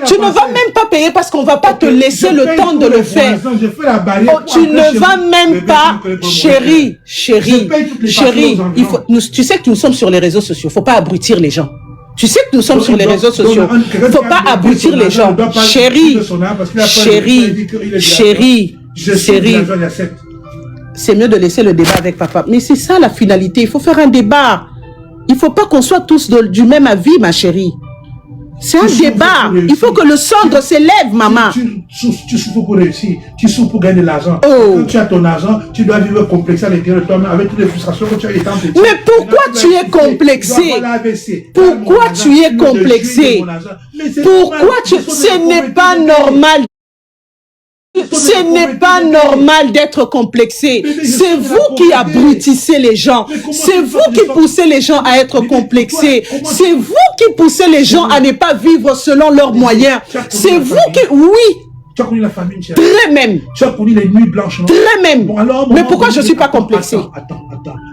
Tu ne vas même pas payer parce qu'on ne va pas te laisser le temps de le faire. Tu ne vas même pas, chérie, tu sais que nous sommes sur les réseaux sociaux, il ne faut pas abrutir les gens. Tu sais que nous sommes sur les réseaux sociaux. Il ne faut pas abrutir les gens. Chérie, c'est mieux de laisser le débat avec papa. Mais c'est ça la finalité. Il faut faire un débat. Il ne faut pas qu'on soit tous du même avis, ma chérie. C'est un débat. Il faut que le centre s'élève, maman. Tu souffres pour réussir. Tu souffres pour gagner de l'argent. Quand tu as ton argent, tu dois vivre complexé à l'intérieur de toi-même avec toutes les frustrations que tu as étant petit. Mais pourquoi tu es complexé? Pourquoi tu es complexé? Pourquoi tu... Ce n'est pas normal. Ce n'est pas normal d'être complexé. C'est vous qui abrutissez les gens. C'est vous qui poussez les gens à être complexés. C'est vous qui poussez les gens à ne pas vivre selon leurs moyens. C'est vous qui... Oui. Tu as connu la famine, chérie. Très même. Tu as connu les nuits blanches, non? Très même. Bon, alors, mais pourquoi je ne suis pas complexé? Attends.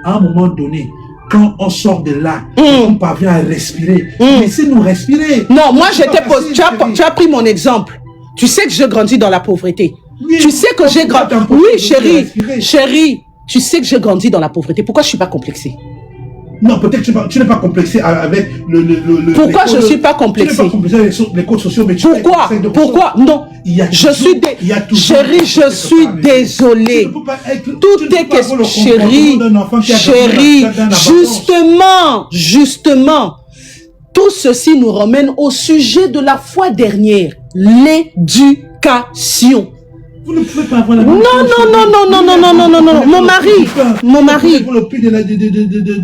À un moment donné, quand on sort de là, on parvient à respirer. Laissez-nous respirer. Non, moi j'étais... Tu as pris mon exemple. Tu sais que je grandis dans la pauvreté. Oui, tu sais que j'ai grandi... Oui, chérie, tu sais que j'ai grandi dans la pauvreté. Pourquoi je ne suis pas complexée? Non, peut-être que tu n'es pas complexé avec Pourquoi je ne suis pas complexée? Tu n'es pas complexé avec les codes sociaux, mais Pourquoi? Non. Chérie, je suis désolée. Tout est question... Chérie, justement, tout ceci nous ramène au sujet de la fois dernière, l'éducation. Vous ne pouvez pas avoir la non, mon mari.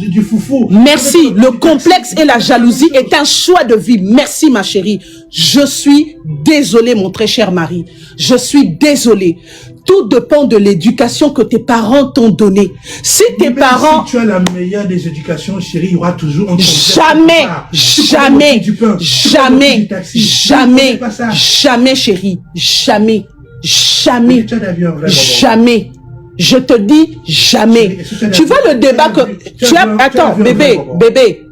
Du foufou. Merci, le complexe et la jalousie est un choix de vie. Merci, ma chérie. Je suis désolée, mon très cher mari. Je suis désolée. Tout dépend de l'éducation que tes parents t'ont donnée. Si tes parents... Si tu as la meilleure des éducations, chérie, il y aura toujours un complexe. Jamais, chérie. Jamais. Je te dis jamais. Tu vois le débat que... Attends, bébé,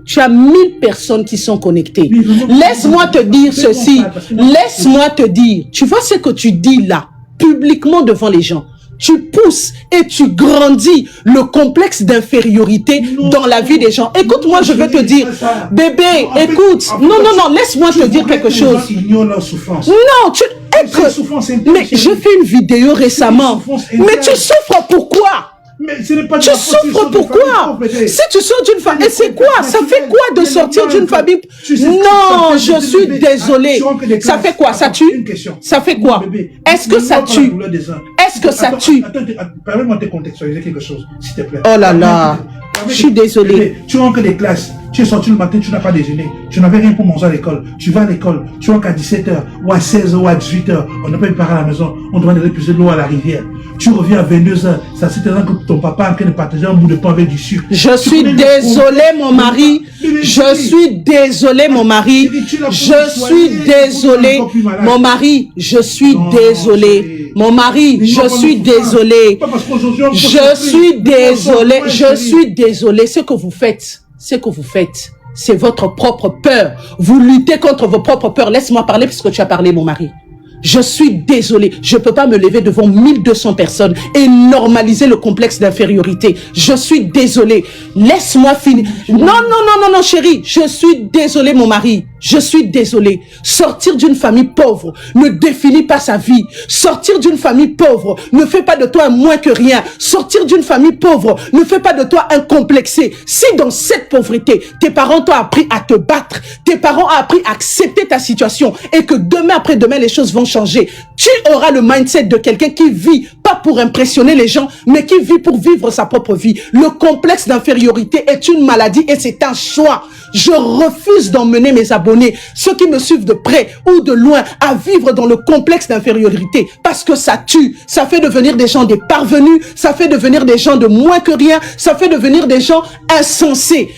tu as 1000 personnes qui sont connectées. Laisse-moi te dire ceci. Laisse-moi te dire. Tu vois ce que tu dis là, publiquement devant les gens. Tu pousses et tu grandis le complexe d'infériorité dans la vie des gens. Écoute-moi, je vais te dire, bébé, écoute. Non, laisse-moi te dire quelque chose. Non, mais j'ai fait une vidéo récemment. Mais tu souffres pourquoi? Tu souffres pourquoi? Si tu sors d'une famille, et c'est quoi? Ça fait quoi de sortir d'une famille? Non, je suis désolée. Ça fait quoi? Ça tue? Ça fait quoi? Est-ce que ça tue? Est-ce que ça tue? Permets-moi de contextualiser quelque chose, s'il te plaît. Oh là là, je suis désolée. Tu rentres des classes. Tu es sorti le matin, tu n'as pas déjeuné. Tu n'avais rien pour manger à l'école. Tu vas à l'école. Tu rentres à 17h ou à 16h ou à 18h. On n'a pas eu part à la maison. On doit aller puiser de l'eau à la rivière. Tu reviens à 22h. Ça c'est temps que ton papa est en train de partager un bout de pain avec du sucre. Je suis désolée, mon mari. Je suis désolée, mon mari. Je suis désolée. Mon mari, je suis désolée. Mon mari, je suis désolée. Je suis désolée. Je suis désolée. Ce que vous faites, c'est votre propre peur. Vous luttez contre vos propres peurs. Laisse-moi parler puisque tu as parlé, mon mari. Je suis désolée, je ne peux pas me lever devant 1200 personnes et normaliser le complexe d'infériorité. Je suis désolée. Laisse-moi finir. Non, chérie. Je suis désolée, mon mari. Je suis désolée. Sortir d'une famille pauvre ne définit pas sa vie. Sortir d'une famille pauvre ne fait pas de toi un moins que rien. Sortir d'une famille pauvre ne fait pas de toi un complexé. Si dans cette pauvreté, tes parents t'ont appris à te battre, tes parents ont appris à accepter ta situation et que demain après demain, les choses vont changer, tu auras le mindset de quelqu'un qui vit pas pour impressionner les gens, mais qui vit pour vivre sa propre vie. Le complexe d'infériorité est une maladie et c'est un choix. Je refuse d'emmener mes abonnés, ceux qui me suivent de près ou de loin, à vivre dans le complexe d'infériorité parce que ça tue. Ça fait devenir des gens des parvenus, ça fait devenir des gens de moins que rien, ça fait devenir des gens insensés.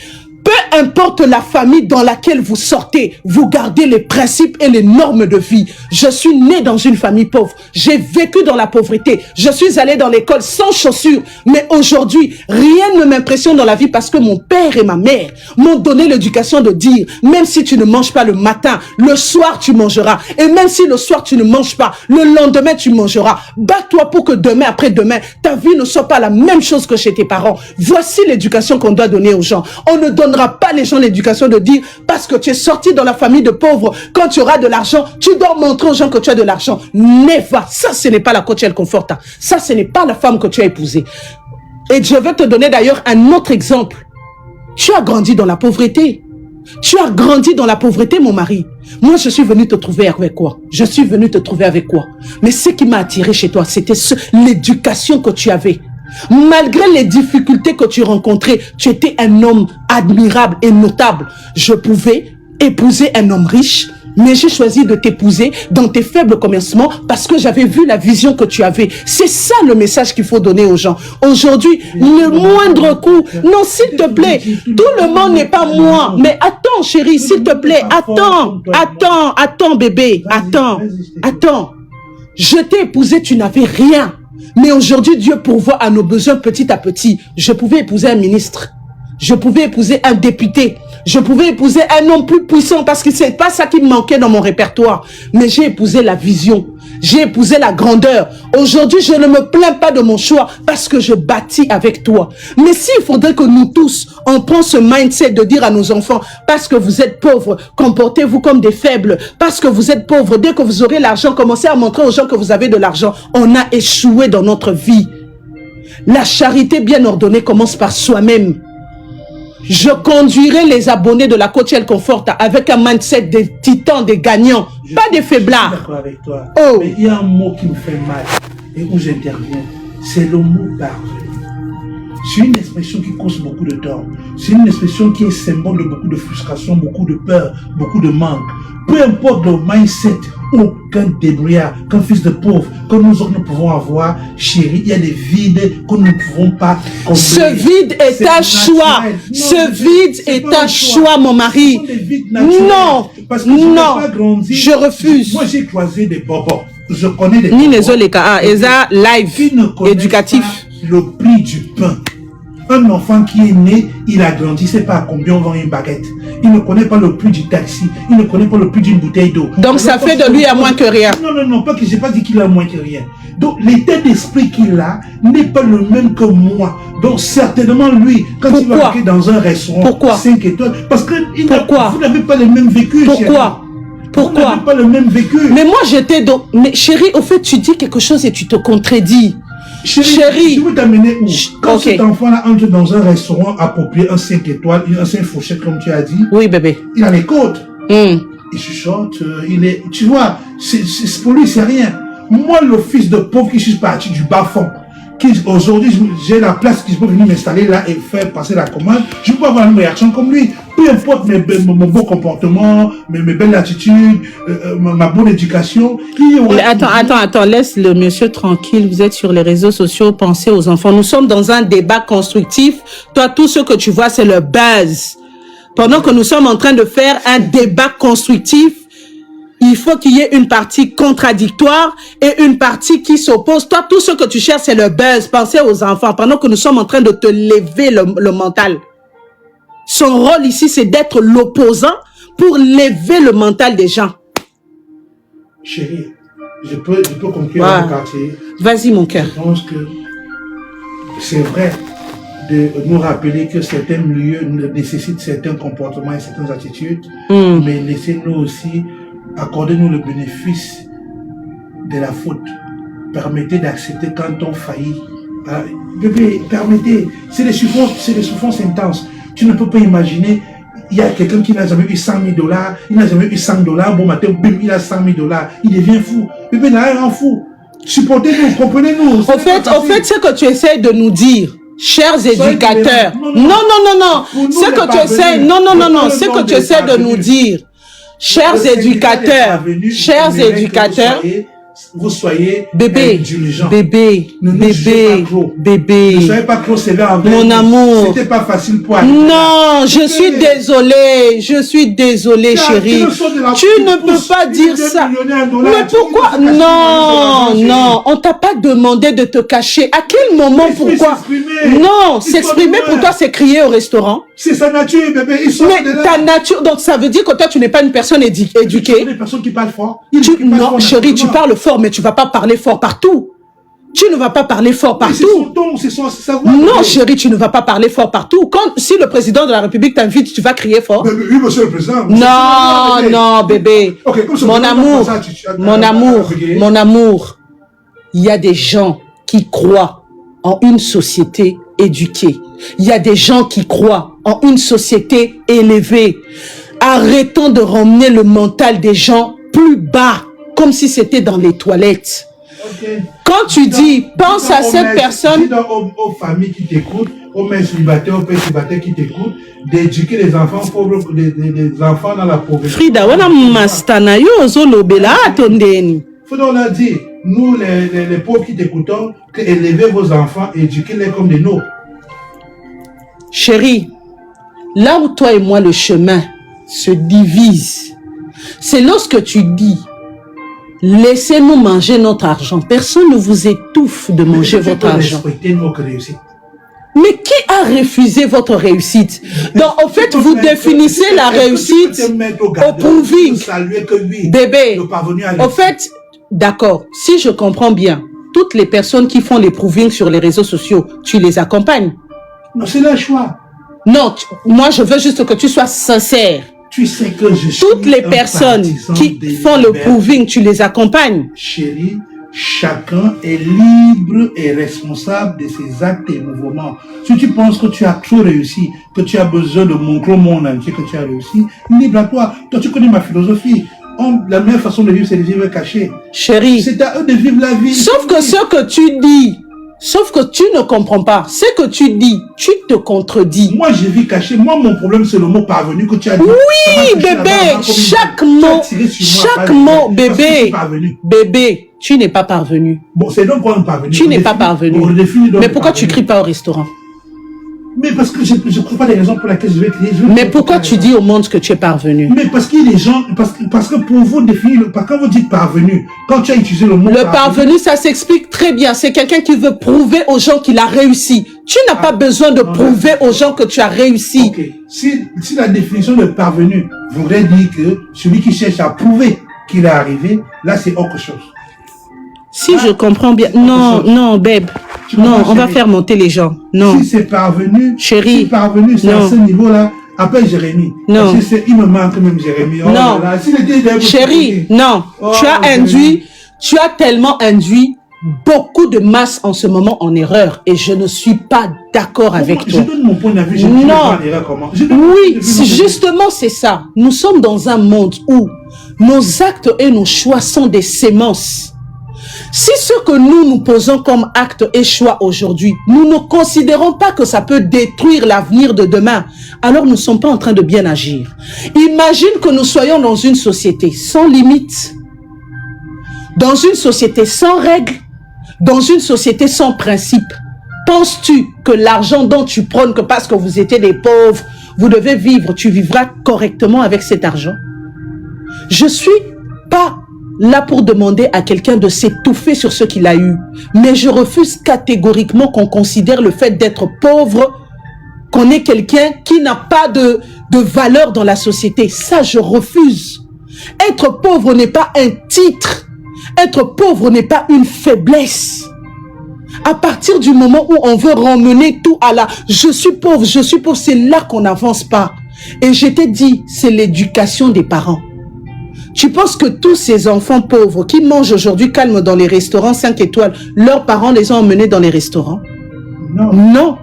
Peu importe la famille dans laquelle vous sortez, vous gardez les principes et les normes de vie. Je suis né dans une famille pauvre. J'ai vécu dans la pauvreté. Je suis allé dans l'école sans chaussures. Mais aujourd'hui, rien ne m'impressionne dans la vie parce que mon père et ma mère m'ont donné l'éducation de dire, même si tu ne manges pas le matin, le soir tu mangeras. Et même si le soir tu ne manges pas, le lendemain tu mangeras. Bats-toi pour que demain, après-demain, ta vie ne soit pas la même chose que chez tes parents. Voici l'éducation qu'on doit donner aux gens. On ne donnera pas les gens l'éducation de dire parce que tu es sorti dans la famille de pauvres, quand tu auras de l'argent, tu dois montrer aux gens que tu as de l'argent. Never. Ça, ce n'est pas la coach El Confort. Ça, ce n'est pas la femme que tu as épousée. Et je vais te donner d'ailleurs un autre exemple. Tu as grandi dans la pauvreté. Tu as grandi dans la pauvreté, mon mari. Moi, je suis venu te trouver avec quoi? Je suis venu te trouver avec quoi? Mais ce qui m'a attiré chez toi, c'était l'éducation que tu avais. Malgré les difficultés que tu rencontrais, tu étais un homme admirable et notable. Je pouvais épouser un homme riche, mais j'ai choisi de t'épouser dans tes faibles commencements parce que j'avais vu la vision que tu avais. C'est ça le message qu'il faut donner aux gens. Aujourd'hui, le moindre coup, non, s'il te plaît, tout le monde n'est pas moi. Mais attends, chérie, s'il te plaît, attends, bébé, attends. Je t'ai épousé, tu n'avais rien. Mais aujourd'hui, Dieu pourvoit à nos besoins petit à petit. Je pouvais épouser un ministre. Je pouvais épouser un député. Je pouvais épouser un homme plus puissant parce que c'est pas ça qui me manquait dans mon répertoire. Mais j'ai épousé la vision. J'ai épousé la grandeur. Aujourd'hui, je ne me plains pas de mon choix parce que je bâtis avec toi. Mais s'il faudrait que nous tous, on prenne ce mindset de dire à nos enfants, parce que vous êtes pauvres, comportez-vous comme des faibles. Parce que vous êtes pauvres, dès que vous aurez l'argent, commencez à montrer aux gens que vous avez de l'argent. On a échoué dans notre vie. La charité bien ordonnée commence par soi-même. Je conduirai les abonnés de la coach El Confort avec un mindset des titans, des gagnants, pas des faiblards. Je suis d'accord avec toi. Oh. Mais il y a un mot qui me fait mal et où j'interviens. C'est le mot parvenu. C'est une expression qui cause beaucoup de tort. C'est une expression qui est symbole de beaucoup de frustration, beaucoup de peur, beaucoup de manque. Peu importe le mindset, aucun débrouillard, qu'un fils de pauvre, que nous pouvons avoir, chérie, il y a des vides que nous ne pouvons pas combler. Ce vide est un choix. Ce vide est un choix, mon mari. Non, parce que je refuse. Moi, j'ai croisé des bobos. Je connais des ni les Oleka, Eza live éducatif. Le prix du pain. Un enfant qui est né, il a grandi, il ne sait pas à combien on vend une baguette. Il ne connaît pas le prix du taxi. Il ne connaît pas le prix d'une bouteille d'eau. Donc ça fait de lui à moins que rien. Non, pas que j'ai pas dit qu'il a moins que rien. Donc l'état d'esprit qu'il a n'est pas le même que moi. Donc certainement lui, quand il va aller dans un restaurant 5 étoiles, parce que vous n'avez pas le même vécu. Pourquoi? Vous n'avez pas le même vécu. Mais moi j'étais donc... Mais chérie, au fait tu dis quelque chose et tu te contredis. Chérie, je veux t'amener où? Quand cet enfant-là entre dans un restaurant approprié, un 5 étoiles, un 5 fourchettes, comme tu as dit. Oui, bébé. Il a les côtes. Il chuchote, il est... Tu vois, pour lui, c'est rien. Moi, le fils de pauvre qui suis parti du bas-fond, aujourd'hui, j'ai la place qui peut venir m'installer là et faire passer la commande, je peux avoir une réaction comme lui. Peu importe mon bon comportement, mes belles attitudes, ma bonne éducation. Attends, laisse le monsieur tranquille. Vous êtes sur les réseaux sociaux, pensez aux enfants. Nous sommes dans un débat constructif. Toi, tout ce que tu vois, c'est le buzz. Pendant que nous sommes en train de faire un débat constructif, il faut qu'il y ait une partie contradictoire et une partie qui s'oppose. Toi, tout ce que tu cherches, c'est le buzz. Pensez aux enfants pendant que nous sommes en train de te lever le mental. Son rôle ici, c'est d'être l'opposant pour lever le mental des gens. Chérie, je peux conclure mon quartier. Vas-y, mon cœur. Je pense que c'est vrai de nous rappeler que certains milieux nécessitent certains comportements et certaines attitudes, mais laissez-nous aussi, accordez-nous le bénéfice de la faute. Permettez d'accepter quand on faillit. Bébé, permettez. C'est des souffrances intenses. Tu ne peux pas imaginer, il y a quelqu'un qui n'a jamais eu 100 000 $, il n'a jamais eu 100 $, bon matin, bim, il a 100 000 $, il devient fou. Bébé n'a rien fou. Supportez-nous, comprenez-nous. Au fait, ce que tu essaies de nous dire, chers éducateurs, non, ce que tu essaies, ce que tu essaies de nous dire, chers éducateurs, vous soyez bébé, indulgents. bébé, bébé. Ne soyez pas trop sévère envers mon amour. C'était pas facile pour Non, je suis désolée, chérie. Tu ne peux pas dire ça. Mais pourquoi? Non, on t'a pas demandé de te cacher. À quel moment, pourquoi? Non, s'exprimer pour toi, c'est crier au restaurant. C'est sa nature, bébé. Mais ta nature, donc ça veut dire que toi, tu n'es pas une personne éduquée. Des personnes qui parlent fort. Non, chérie, tu parles fort, mais tu vas pas parler fort partout. Tu ne vas pas parler fort partout. C'est son ton, c'est sa voix. Non, chérie, tu ne vas pas parler fort partout. Si le président de la République t'invite, tu vas crier fort. Oui, monsieur le président. Non, bébé. Okay, mon amour. Il y a des gens qui croient en une société éduquée. Il y a des gens qui croient en une société élevée. Arrêtons de ramener le mental des gens plus bas, comme si c'était dans les toilettes. Okay. Quand tu dis, pense à cette personne... Dis aux familles qui t'écoutent, aux mères célibataires, aux pères célibataires qui t'écoutent, d'éduquer les enfants pauvres, des enfants dans la pauvreté. Frida, wana mastana yo ozolobela atondeni. Faut donc leur dire, nous les pauvres qui t'écoutons, que élevez vos enfants, éduquez-les comme des nôtres. Chérie, là où toi et moi le chemin se divise, c'est lorsque tu dis, laissez-nous manger notre argent. Personne ne vous étouffe de manger votre argent. Mais qui a refusé votre réussite? Donc, en fait, vous définissez la réussite au proving. Bébé, en fait, d'accord, si je comprends bien, toutes les personnes qui font les provings sur les réseaux sociaux, tu les accompagnes? Non, c'est leur choix. Non, moi, je veux juste que tu sois sincère. Tu sais que je suis toutes les personnes qui font le proving, tu les accompagnes. Chérie, chacun est libre et responsable de ses actes et mouvements. Si tu penses que tu as trop réussi, que tu as besoin de montrer au monde entier que tu as réussi, libre à toi. Toi, tu connais ma philosophie. La meilleure façon de vivre, c'est de vivre caché. Chérie, c'est à eux de vivre la vie. Sauf que ce que tu dis, sauf que tu ne comprends pas. Ce que tu dis, tu te contredis. Moi, je vis caché. Moi, mon problème, c'est le mot parvenu que tu as dit. Oui, bébé. Chaque mot, bébé. Bébé, tu n'es pas parvenu. Bon, c'est donc quoi un parvenu? Tu n'es pas parvenu. Mais pourquoi tu cries pas au restaurant? Mais parce que je ne trouve pas les raisons pour lesquelles je vais crier. Mais pourquoi tu dis au monde que tu es parvenu? Mais parce qu'il y a des gens, parce que pour vous définir, quand vous dites parvenu, quand tu as utilisé le mot parvenu, ça s'explique très bien. C'est quelqu'un qui veut prouver aux gens qu'il a réussi. Tu n'as pas besoin de prouver aux gens que tu as réussi. Okay. Si la définition de parvenu voudrait dire que celui qui cherche à prouver qu'il est arrivé, là c'est autre chose. Si je comprends bien. Non, babe. Non, on va faire monter les gens. Non. Si c'est parvenu, chérie. Si parvenu, c'est à ce niveau-là. Appelle Jérémie. Non. Il me manque même Jérémie. Oh non. Là, chérie, non. Tu as tellement induit beaucoup de masse en ce moment en erreur et je ne suis pas d'accord avec toi. Je donne mon point de vue. Non. Oui, justement, c'est ça. Nous sommes dans un monde où nos actes et nos choix sont des sémences. Si ce que nous posons comme acte et choix aujourd'hui, nous ne considérons pas que ça peut détruire l'avenir de demain, alors nous ne sommes pas en train de bien agir. Imagine que nous soyons dans une société sans limites, dans une société sans règles, dans une société sans principes. Penses-tu que l'argent dont tu prônes, que parce que vous étiez des pauvres, vous devez vivre, tu vivras correctement avec cet argent? Je suis pas là pour demander à quelqu'un de s'étouffer sur ce qu'il a eu. Mais je refuse catégoriquement qu'on considère le fait d'être pauvre, qu'on est quelqu'un qui n'a pas de valeur dans la société. Ça, je refuse. Être pauvre n'est pas un titre. Être pauvre n'est pas une faiblesse. À partir du moment où on veut ramener tout à la « je suis pauvre, c'est là qu'on n'avance pas. Et je t'ai dit, c'est l'éducation des parents. Tu penses que tous ces enfants pauvres qui mangent aujourd'hui calme dans les restaurants 5 étoiles, leurs parents les ont emmenés dans les restaurants? Non.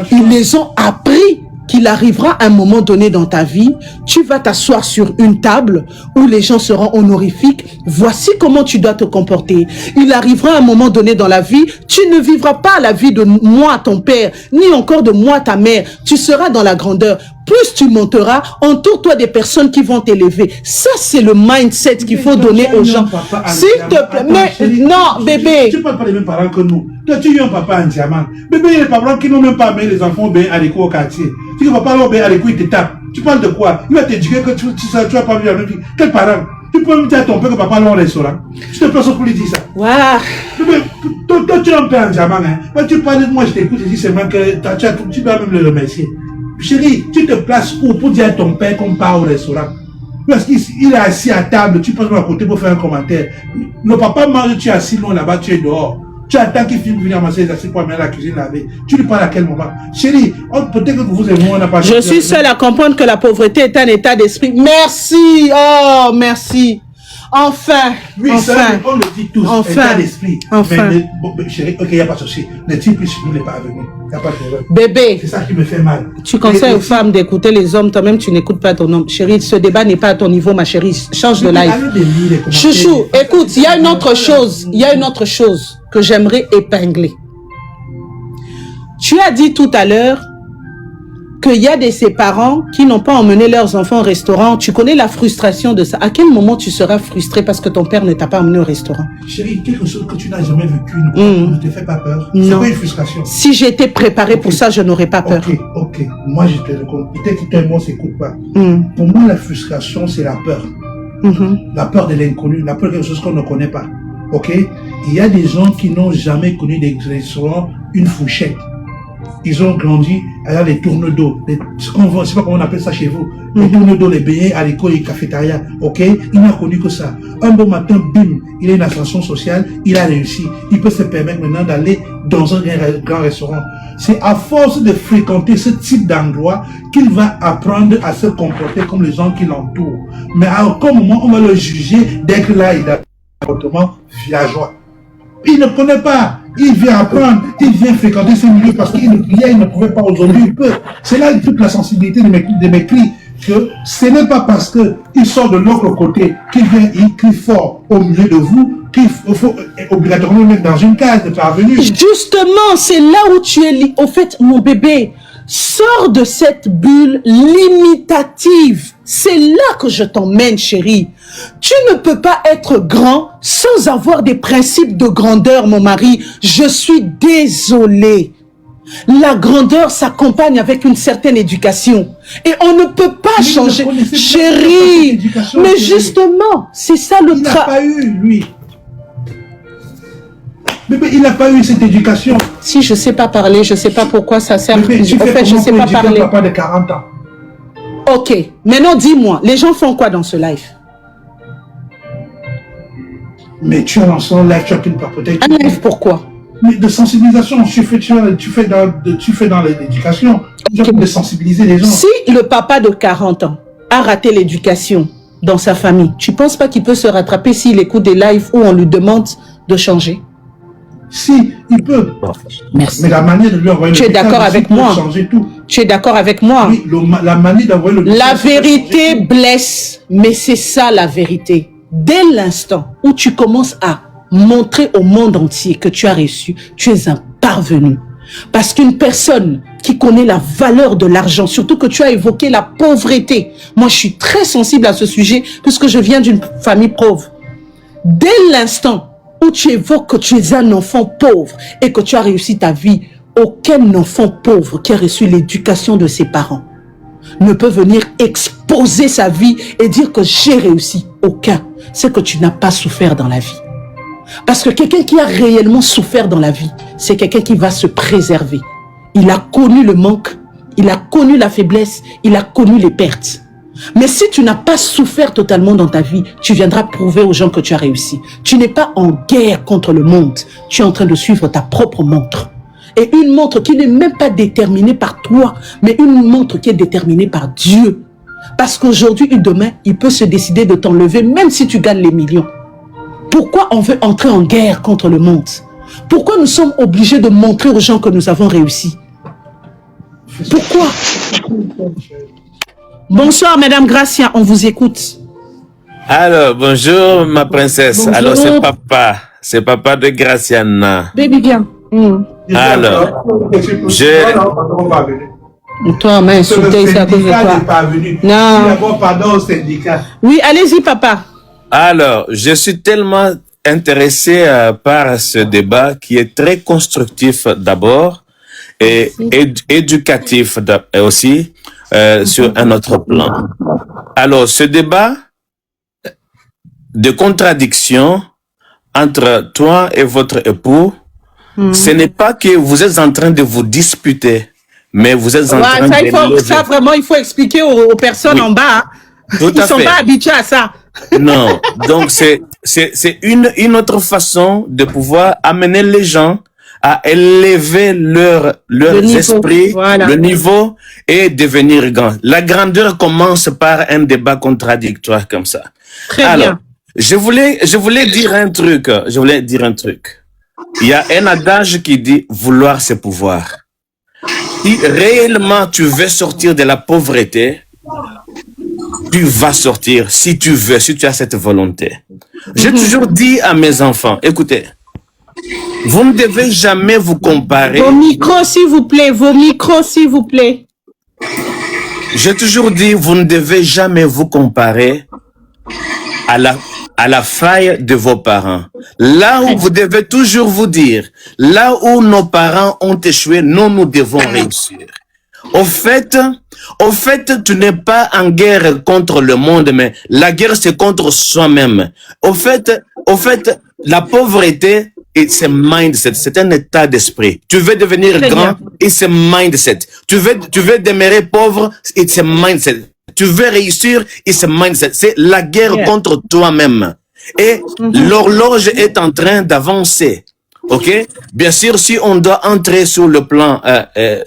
Ils les ont appris qu'il arrivera un moment donné dans ta vie, tu vas t'asseoir sur une table où les gens seront honorifiques. Voici comment tu dois te comporter. Il arrivera un moment donné dans la vie, tu ne vivras pas la vie de moi, ton père, ni encore de moi, ta mère. Tu seras dans la grandeur. Plus tu monteras, entoure-toi des personnes qui vont t'élever. Ça, c'est le mindset qu'il faut donner aux gens. S'il te plaît, mais non, bébé. Tu ne parles pas des mêmes parents que nous. Toi, tu es un papa en diamant. Bébé, il y a des parents qui n'ont même pas amené les enfants bien à l'école au quartier. Si le papa va bien à l'école, il te tape. Tu parles de quoi? Il va t'éduquer que tu vas pas vivre la même vie. Quel parent? Tu peux me dire à ton père que papa va au restaurant. Je te place pour lui dire ça. Waouh. Bébé, toi, tu es un père en diamant. Hein. Quand tu parles de moi, je t'écoute, je dis seulement que tu dois même le remercier. Chérie, tu te places où pour dire à ton père qu'on part au restaurant? Parce qu'il est assis à table, tu passes à côté pour faire un commentaire. Le papa mange, tu es assis loin là-bas, tu es dehors. Tu attends qu'il finisse de venir amasser les assiettes pour amener la cuisine laver. Tu lui parles à quel moment? Chérie, peut-être que vous et moi, on n'a pas... Je suis seule à comprendre que la pauvreté est un état d'esprit. Merci. Oh, merci. Enfin. Oui, enfin. Ça, on le dit tous. Enfin. État d'esprit. Enfin. Mais, chérie, ok, il n'y a pas de souci. Ne dis plus, nous n'est pas venu. Il n'y a pas de problème. Bébé. C'est ça qui me fait mal. Tu conseilles aux femmes d'écouter les hommes, toi-même tu n'écoutes pas ton homme. Chérie, ce débat n'est pas à ton niveau, ma chérie. Change de live. Chouchou, écoute, il y a une autre chose. Il y a une autre chose que j'aimerais épingler. Tu as dit tout à l'heure qu'il y a de ces parents qui n'ont pas emmené leurs enfants au restaurant. Tu connais la frustration de ça. À quel moment tu seras frustré parce que ton père ne t'a pas emmené au restaurant? Chérie, quelque chose que tu n'as jamais vécu ne te fait pas peur. C'est pas une frustration. Si j'étais préparée pour ça, je n'aurais pas peur. Ok. Moi, je te le compte. Peut-être que toi et moi, on ne s'écoute pas. Pour moi, la frustration, c'est la peur. La peur de l'inconnu, la peur de quelque chose qu'on ne connaît pas. Ok? Il y a des gens qui n'ont jamais connu des restaurants, une fourchette. Ils ont grandi avec les tournes d'eau. Je ne sais pas comment on appelle ça chez vous. Les tournes d'eau, les beignets à l'école et cafétéria. Ok? Il n'a connu que ça. Un bon matin, bim, il a une ascension sociale, il a réussi. Il peut se permettre maintenant d'aller dans un grand restaurant. C'est à force de fréquenter ce type d'endroit qu'il va apprendre à se comporter comme les gens qui l'entourent. Mais à aucun moment, on va le juger dès que là, il a un comportement villageois. Il ne connaît pas. Il vient apprendre, il vient fréquenter ces milieux parce qu'il ne pouvait pas aujourd'hui, il peut. C'est là toute la sensibilité de mes cris, que ce n'est pas parce qu'il sort de l'autre côté qu'il vient, il crie fort au milieu de vous, qu'il faut obligatoirement le mettre dans une case de parvenu. Justement, c'est là où tu es, au fait, mon bébé, sors de cette bulle limitative. C'est là que je t'emmène, chérie. Tu ne peux pas être grand sans avoir des principes de grandeur, mon mari. Je suis désolée. La grandeur s'accompagne avec une certaine éducation. Et on ne peut pas changer. Chérie, mais justement, c'est ça le travail. Il n'a pas eu, lui. Bébé, il n'a pas eu cette éducation. Si je ne sais pas parler, je ne sais pas pourquoi ça sert. Bébé, tu fais je ne sais pas parler. Un papa de 40 ans. Ok, maintenant dis-moi, les gens font quoi dans ce live? Mais tu as lancé un live, tu as une papoter. Un live pourquoi? Mais de sensibilisation, tu fais dans l'éducation, okay. De sensibiliser les gens. Si le papa de 40 ans a raté l'éducation dans sa famille, tu ne penses pas qu'il peut se rattraper s'il écoute des lives où on lui demande de changer? Si, il peut. Merci. Mais la manière de lui envoyer le message, tu es d'accord avec moi? Changer tout. Tu es d'accord avec moi? Oui, la manière d'envoyer le message. La vérité blesse, mais c'est ça la vérité. Dès l'instant où tu commences à montrer au monde entier que tu as reçu, tu es un parvenu. Parce qu'une personne qui connaît la valeur de l'argent, surtout que tu as évoqué la pauvreté. Moi, je suis très sensible à ce sujet puisque je viens d'une famille pauvre. Dès l'instant où tu évoques que tu es un enfant pauvre et que tu as réussi ta vie, aucun enfant pauvre qui a reçu l'éducation de ses parents ne peut venir exposer sa vie et dire que j'ai réussi. Aucun. C'est que tu n'as pas souffert dans la vie. Parce que quelqu'un qui a réellement souffert dans la vie, c'est quelqu'un qui va se préserver. Il a connu le manque, il a connu la faiblesse, il a connu les pertes. Mais si tu n'as pas souffert totalement dans ta vie, tu viendras prouver aux gens que tu as réussi. Tu n'es pas en guerre contre le monde. Tu es en train de suivre ta propre montre. Et une montre qui n'est même pas déterminée par toi, mais une montre qui est déterminée par Dieu. Parce qu'aujourd'hui et demain, il peut se décider de t'enlever, même si tu gagnes les millions. Pourquoi on veut entrer en guerre contre le monde? Pourquoi nous sommes obligés de montrer aux gens que nous avons réussi? Pourquoi? Bonsoir, Madame Gracia, on vous écoute. Alors, bonjour, ma princesse. Bonjour. Alors, c'est papa de Graciana. Baby, bien. Alors, Toi, mais insulté, c'est à cause de toi. Non. Pardon au syndicat. Oui, allez-y, papa. Alors, je suis tellement intéressé par ce débat qui est très constructif d'abord et éducatif aussi sur un autre plan. Alors, ce débat de contradiction entre toi et votre époux, ce n'est pas que vous êtes en train de vous disputer, mais vous êtes en train de... Ça, vraiment, il faut expliquer aux personnes en bas. Ils ne sont pas habitués à ça. Non, donc c'est une autre façon de pouvoir amener les gens à élever leur esprit, voilà, le niveau et devenir grand. La grandeur commence par un débat contradictoire comme ça. Très bien. Je voulais dire un truc. Il y a un adage qui dit vouloir c'est pouvoir. Si réellement tu veux sortir de la pauvreté, tu vas sortir si tu veux, si tu as cette volonté. J'ai toujours dit à mes enfants, écoutez, vous ne devez jamais vous comparer. Vos micros, s'il vous plaît, vos micros, s'il vous plaît. J'ai toujours dit, vous ne devez jamais vous comparer à la faille de vos parents. Là où vous devez toujours vous dire, là où nos parents ont échoué, nous devons réussir. Au fait, tu n'es pas en guerre contre le monde, mais la guerre c'est contre soi-même. Au fait, la pauvreté, c'est mindset, c'est un état d'esprit. Tu veux devenir grand, et c'est mindset. Tu veux demeurer pauvre, et c'est mindset. Tu veux réussir, et c'est mindset. C'est la guerre contre toi-même. Et l'horloge est en train d'avancer. Ok? Bien sûr, si on doit entrer sur le plan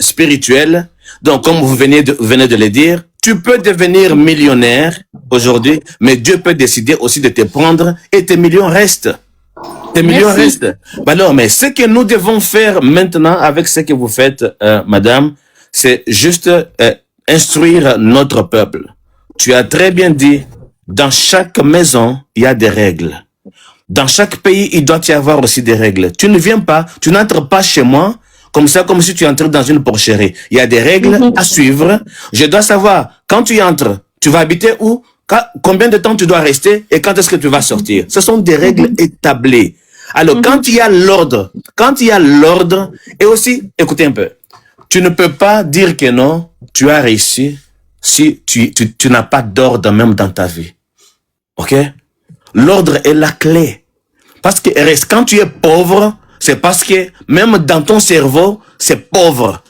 spirituel, donc comme vous venez de le dire, tu peux devenir millionnaire aujourd'hui, mais Dieu peut décider aussi de te prendre et tes millions restent. Tes millions restent. Alors, mais ce que nous devons faire maintenant avec ce que vous faites, madame, c'est juste instruire notre peuple. Tu as très bien dit, dans chaque maison, il y a des règles. Dans chaque pays, il doit y avoir aussi des règles. Tu ne viens pas, tu n'entres pas chez moi, comme ça, comme si tu entres dans une porcherie. Il y a des règles à suivre. Je dois savoir, quand tu entres, tu vas habiter où, combien de temps tu dois rester et quand est-ce que tu vas sortir. Ce sont des règles établies. Alors, quand il y a l'ordre, et aussi, écoutez un peu, tu ne peux pas dire que non, tu as réussi si tu n'as pas d'ordre même dans ta vie. Ok? L'ordre est la clé. Parce que quand tu es pauvre, c'est parce que même dans ton cerveau, c'est pauvre.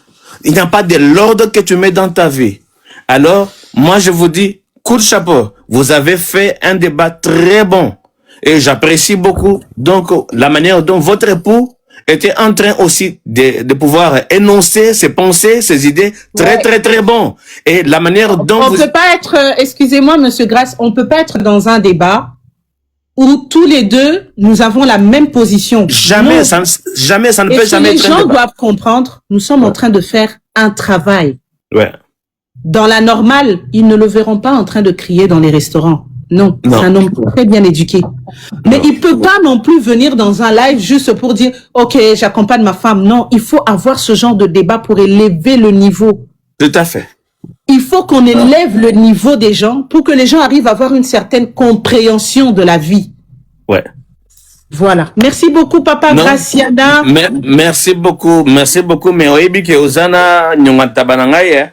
Il n'y a pas de l'ordre que tu mets dans ta vie. Alors, moi je vous dis, coup de chapeau, vous avez fait un débat très bon. Et j'apprécie beaucoup donc la manière dont votre époux était en train aussi de pouvoir énoncer ses pensées, ses idées, très bon. Et la manière dont on peut pas être, excusez-moi Monsieur Grace, on peut pas être dans un débat où tous les deux, nous avons la même position. Jamais, ça ne peut jamais être un débat. Les gens doivent comprendre, nous sommes en train de faire un travail. Ouais. Dans la normale, ils ne le verront pas en train de crier dans les restaurants. Non, c'est un homme très bien éduqué. Mais il peut pas non plus venir dans un live juste pour dire « Ok, j'accompagne ma femme ». Non, il faut avoir ce genre de débat pour élever le niveau. Tout à fait. Il faut qu'on élève le niveau des gens pour que les gens arrivent à avoir une certaine compréhension de la vie. Ouais. Voilà. Merci beaucoup, Papa Graciana. Merci beaucoup. Mais oyebi ke ozana nyongata banangaye.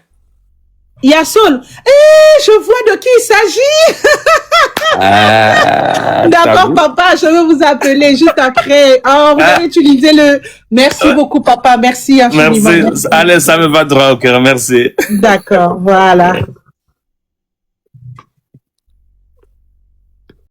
Yassol, je vois de qui il s'agit. D'accord, papa, je vais vous appeler juste après. Vous allez utiliser le... Merci beaucoup, papa. Merci infiniment. Merci. Allez, ça me va droit au cœur. Merci. D'accord, voilà.